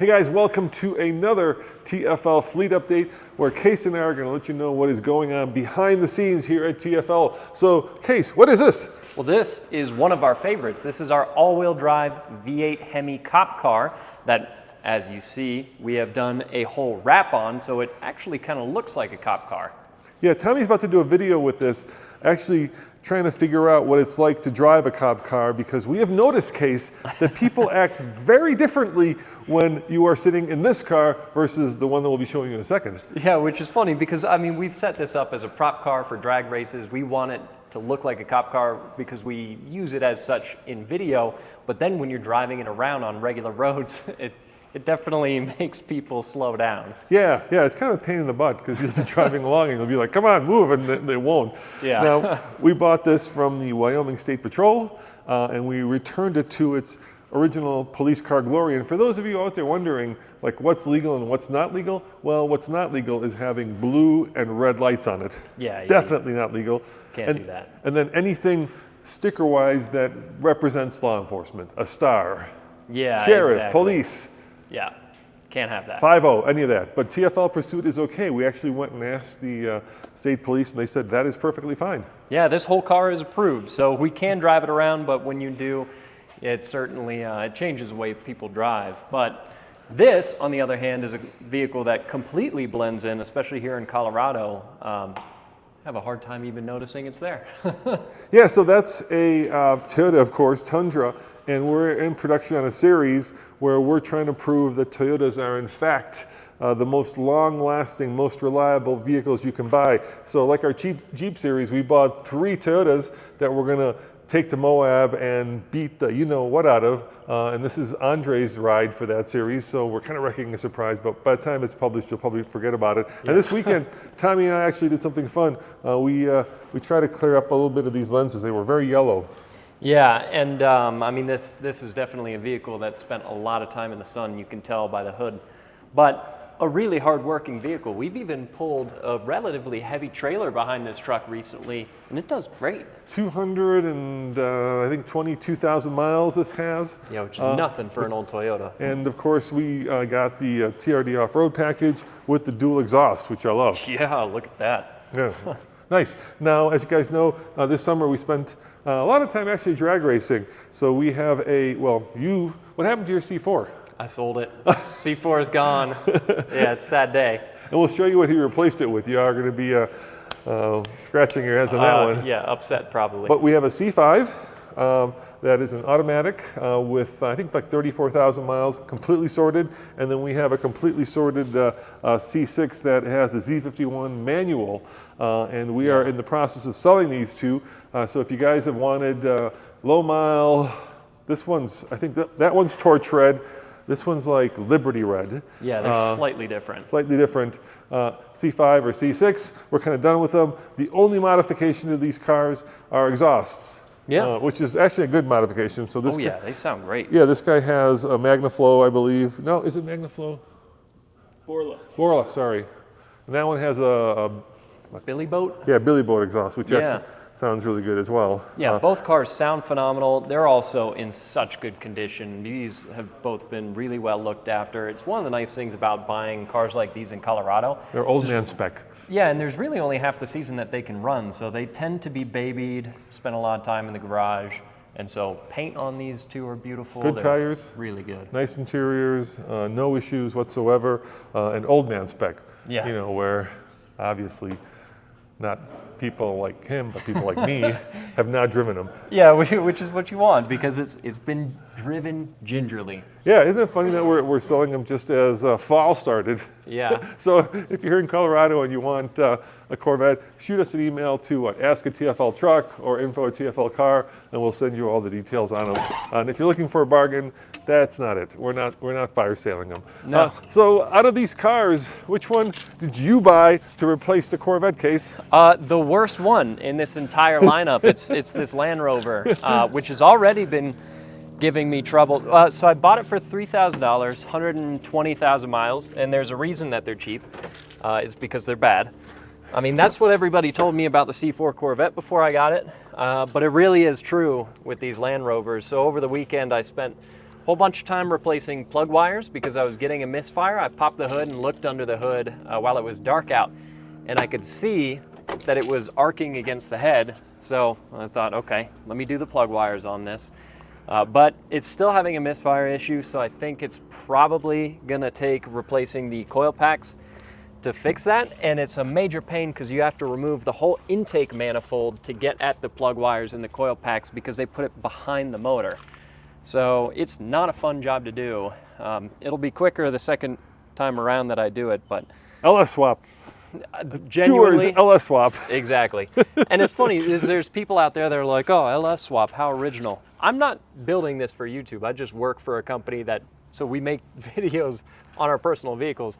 Hey guys, welcome to another TFL Fleet Update where Case and I are going to let you know what is going on behind the scenes here at TFL. So Case, what is this? Well, this is one of our favorites. This is our all-wheel drive V8 Hemi cop car that, as you see, we have done a whole wrap on, so it actually kind of looks like a cop car. Yeah, Tommy's about to do a video with this, actually trying to figure out what it's like to drive a cop car, because we have noticed, Case, that people act very differently when you are sitting in this car versus the one that we'll be showing you in a second. Yeah, which is funny because, I mean, we've set this up as a prop car for drag races. We want it to look like a cop car because we use it as such in video, but then when you're driving it around on regular roads, it definitely makes people slow down. Yeah, it's kind of a pain in the butt because you'll be driving along and you'll be like, come on, move, and they won't. Yeah. Now, we bought this from the Wyoming State Patrol, and we returned it to its original police car glory. And for those of you out there wondering, like, what's legal and what's not legal? Well, what's not legal is having blue and red lights on it. Yeah. Definitely not legal. Can't do that. And then anything sticker-wise that represents law enforcement, a star, sheriff, exactly. Police. Yeah, can't have that. 5-0, any of that. But TFL Pursuit is okay. We actually went and asked the state police, and they said that is perfectly fine. Yeah, this whole car is approved, so we can drive it around, but when you do, it certainly it changes the way people drive. But this, on the other hand, is a vehicle that completely blends in, especially here in Colorado. Have a hard time even noticing it's there. Yeah, so that's a Toyota, of course, Tundra, and we're in production on a series where we're trying to prove that Toyotas are in fact the most long-lasting, most reliable vehicles you can buy. So like our Jeep series, we bought 3 Toyotas that we're gonna take to Moab and beat the you-know-what out of, and this is Andre's ride for that series, so we're kind of wrecking a surprise, but by the time it's published, you'll probably forget about it. Yeah. And this weekend, Tommy and I actually did something fun. We tried to clear up a little bit of these lenses. They were very yellow. Yeah, and I mean, this is definitely a vehicle that spent a lot of time in the sun, you can tell by the hood, but a really hard-working vehicle. We've even pulled a relatively heavy trailer behind this truck recently, and it does great. 22,000 miles this has. Yeah, which is nothing for an old Toyota. And of course, we got the TRD off-road package with the dual exhaust, which I love. Yeah, look at that. Yeah, nice. Now, as you guys know, this summer we spent a lot of time actually drag racing. So we have what happened to your C4? I sold it. C4 is gone. Yeah, it's a sad day. And we'll show you what he replaced it with. You are going to be scratching your heads on that one. Yeah, upset probably. But we have a C5 that is an automatic with, I think, like 34,000 miles, completely sorted. And then we have a completely sorted C6 that has a Z51 manual. And we are in the process of selling these two. So if you guys have wanted low mile, this one's, I think that one's torch red. This one's like Liberty Red. Yeah, they're slightly different. Slightly different. C5 or C6, we're kind of done with them. The only modification to these cars are exhausts. Yeah. Which is actually a good modification. So this they sound great. Yeah, this guy has a MagnaFlow, I believe. No, is it MagnaFlow? Borla, sorry. And that one has a Billy Boat? Yeah, Billy Boat exhaust, which actually sounds really good as well. Yeah, both cars sound phenomenal. They're also in such good condition. These have both been really well looked after. It's one of the nice things about buying cars like these in Colorado. They're old man spec. Yeah, and there's really only half the season that they can run, so they tend to be babied, spend a lot of time in the garage, and so paint on these two are beautiful. Good tires. Really good. Nice interiors, no issues whatsoever, and old man spec. Yeah. You know, where obviously not people like him, but people like me have not driven them. Yeah, which is what you want, because it's been driven gingerly. Yeah, isn't it funny that we're selling them just as fall started? Yeah. So if you're here in Colorado and you want a Corvette, shoot us an email to Ask a TFL Truck or info@TFL Car, and we'll send you all the details on them. And if you're looking for a bargain, that's not it. We're not fire sailing them. No. So out of these cars, which one did you buy to replace the Corvette, Case? The worst one in this entire lineup. It's this Land Rover, which has already been giving me trouble. So I bought it for $3,000, 120,000 miles, and there's a reason that they're cheap. It's because they're bad. I mean, that's what everybody told me about the C4 Corvette before I got it, but it really is true with these Land Rovers. So over the weekend, I spent a whole bunch of time replacing plug wires because I was getting a misfire. I popped the hood and looked under the hood while it was dark out, and I could see that it was arcing against the head. So I thought, okay, let me do the plug wires on this. But it's still having a misfire issue, so I think it's probably gonna take replacing the coil packs to fix that. And it's a major pain because you have to remove the whole intake manifold to get at the plug wires in the coil packs because they put it behind the motor. So it's not a fun job to do. It'll be quicker the second time around that I do it, but LS swap. Genuinely, LS swap. Exactly. And it's funny, there's people out there that are like, oh, LS swap, how original. I'm not building this for YouTube. I just work for a company so we make videos on our personal vehicles.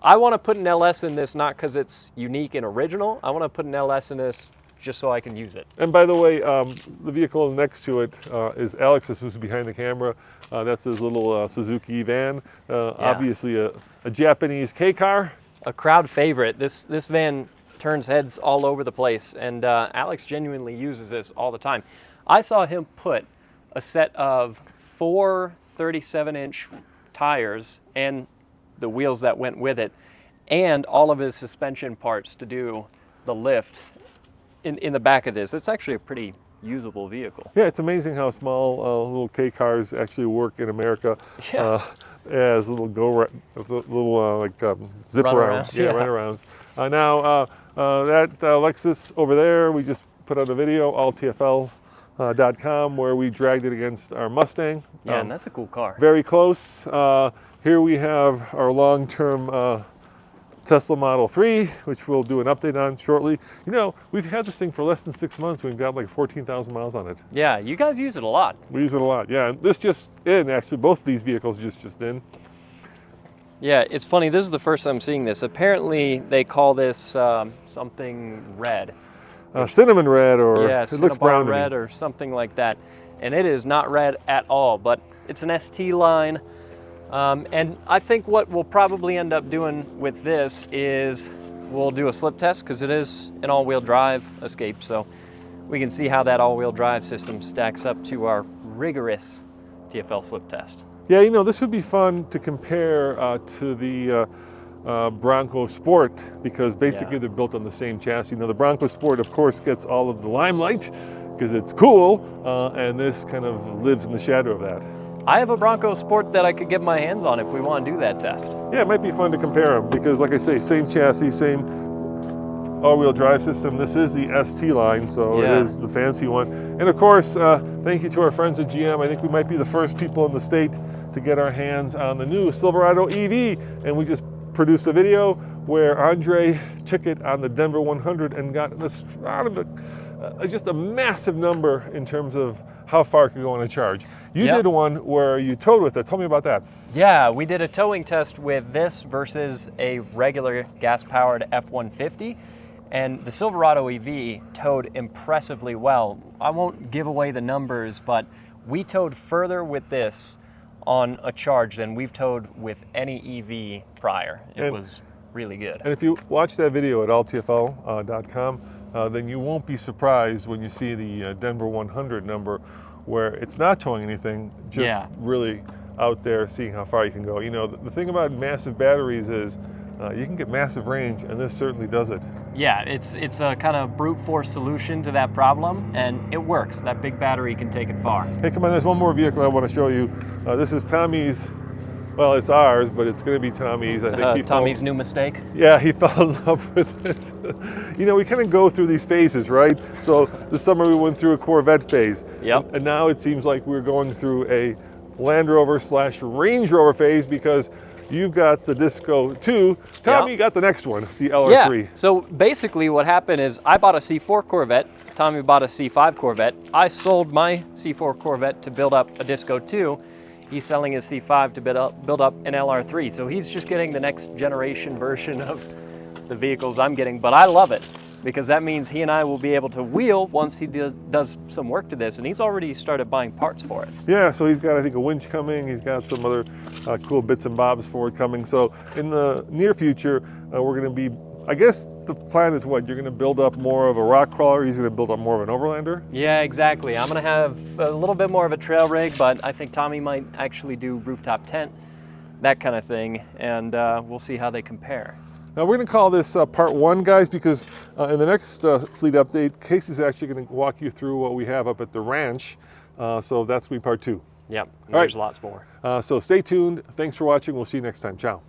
I want to put an LS in this not because it's unique and original. I want to put an LS in this just so I can use it. And by the way, the vehicle next to it is Alex's, who's behind the camera. That's his little Suzuki van. Obviously a Japanese K car. A crowd favorite. This van turns heads all over the place, and Alex genuinely uses this all the time. I saw him put a set of 4 37-inch tires and the wheels that went with it, and all of his suspension parts to do the lift in the back of this. It's actually a pretty usable vehicle. Yeah, it's amazing how small little K cars actually work in America. Yeah. As little zip arounds. Yeah, run arounds. Now that Lexus over there, we just put out a video, alltfl.com, where we dragged it against our Mustang. Yeah, and that's a cool car. Very close. Here we have our long-term Tesla Model 3, which we'll do an update on shortly. You know, we've had this thing for less than 6 months. We've got like 14,000 miles on it. Yeah, you guys use it a lot. We use it a lot, yeah. This just in, actually, both of these vehicles just in. Yeah, it's funny, this is the first time seeing this. Apparently, they call this something red. Cinnamon red, or yeah, it looks brown red or something like that. And it is not red at all, but it's an ST line. And I think what we'll probably end up doing with this is we'll do a slip test because it is an all-wheel drive Escape, so we can see how that all-wheel drive system stacks up to our rigorous TFL slip test. Yeah, you know, this would be fun to compare to the Bronco Sport, because basically they're built on the same chassis. Now, the Bronco Sport, of course, gets all of the limelight because it's cool, and this kind of lives in the shadow of that. I have a Bronco Sport that I could get my hands on if we want to do that test. Yeah, it might be fun to compare them because, like I say, same chassis, same all-wheel drive system. This is the ST line, so it is the fancy one. And of course, thank you to our friends at GM. I think we might be the first people in the state to get our hands on the new Silverado EV, and we just produced a video where Andre took it on the Denver 100 and got an astronomical, just a massive number in terms of how far it could go on a charge. You did one where you towed with it. Tell me about that. Yeah, we did a towing test with this versus a regular gas-powered F-150, and the Silverado EV towed impressively well. I won't give away the numbers, but we towed further with this on a charge than we've towed with any EV prior. It was really good. And if you watch that video at alltfl.com, then you won't be surprised when you see the Denver 100 number, where it's not towing anything, just really out there seeing how far you can go. You know, the thing about massive batteries is you can get massive range, and this certainly does it. Yeah, it's a kind of brute force solution to that problem, and it works. That big battery can take it far. Hey, come on, there's one more vehicle I want to show you. This is Tommy's. Well, it's ours, but it's going to be Tommy's. I think Tommy's new mistake? Yeah, he fell in love with this. You know, we kind of go through these phases, right? So this summer we went through a Corvette phase. Yep. And now it seems like we're going through a Land Rover / Range Rover phase, because you've got the Disco 2. Tommy got the next one, the LR3. Yeah, so basically what happened is I bought a C4 Corvette, Tommy bought a C5 Corvette. I sold my C4 Corvette to build up a Disco 2. He's selling his C5 to build up an LR3. So he's just getting the next generation version of the vehicles I'm getting, but I love it because that means he and I will be able to wheel once he does some work to this, and he's already started buying parts for it. Yeah, so he's got, I think, a winch coming. He's got some other cool bits and bobs for it coming. So in the near future, we're going to be I guess the plan is what? You're going to build up more of a rock crawler, he's going to build up more of an overlander? Yeah, exactly. I'm going to have a little bit more of a trail rig, but I think Tommy might actually do rooftop tent, that kind of thing, and we'll see how they compare. Now we're going to call this part 1, guys, because in the next fleet update, Casey's actually going to walk you through what we have up at the ranch, so that's going to be part 2. Yep, right. there's lots more. So stay tuned. Thanks for watching. We'll see you next time. Ciao.